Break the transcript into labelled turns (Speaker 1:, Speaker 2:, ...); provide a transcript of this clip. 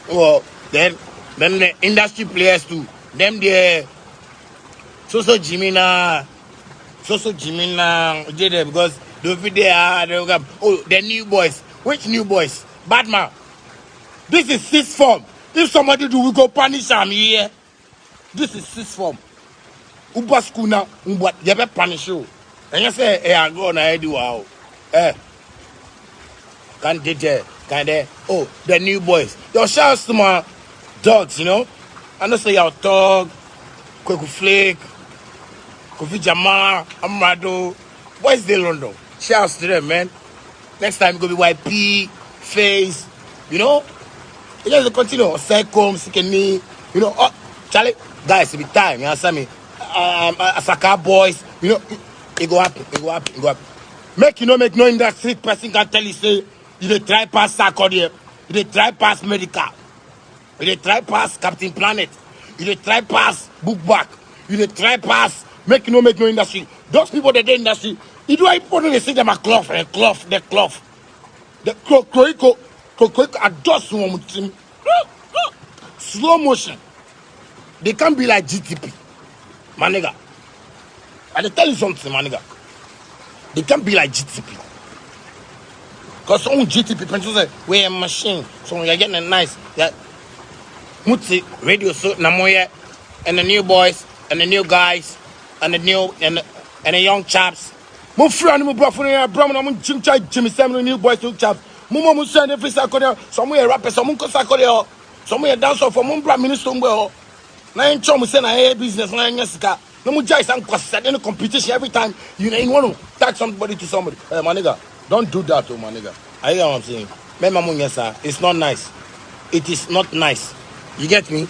Speaker 1: Well, then the industry players too. Them the Jimina, did it because they'll be there. The new boys. Which new boys? Batman. This is sixth form. If somebody do, we go punish them here. This is sixth form. Uba school now, but you better punish you. And you say, hey, I go and do wow. Can't get there. Oh, the new boys. Your shouts to my dogs, you know. I know say your dog, Kweku Flake, Kofi Jama, Amrado. Boys they London. Shouts to them, man. Next time it's gonna be YP, Face, you know. You just continue. Seke, Seke, you know. Oh, Charlie, guys, it be time. You understand me? Asaka boys, you know. It go happen. Make you know, make no industry person can tell you say. You dey try pass Sarkodie, you dey try pass Medikal, you dey try pass Captain Planet, you dey try pass Bookback, you dey try pass make no industry. Those people that dey industry, you do important they see them a cloth. The Kroiko adjust one team. Slow motion. They can't be like GTP. My nigga. I tell you something, my nigga. They can't be like GTP. Because some GTP people say, we're a machine. So you're getting a nice. Yeah. Mutsi, radio, so Namoya, and the new boys, and the new guys, and the new, and the young chaps. Move friend, move brother, Brahman, Jimmy Samuel, new boys, new chaps. Mumu send every Sarkodie, somewhere rapper, some Sarkodie, somewhere dancer for Mumbra Minister. Nine chum send a business, nine years ago. No more jazz and competition every time you want to touch somebody to somebody. Hey, my nigga. Don't do that, my nigga. I hear what I'm saying. It's not nice. It is not nice. You get me?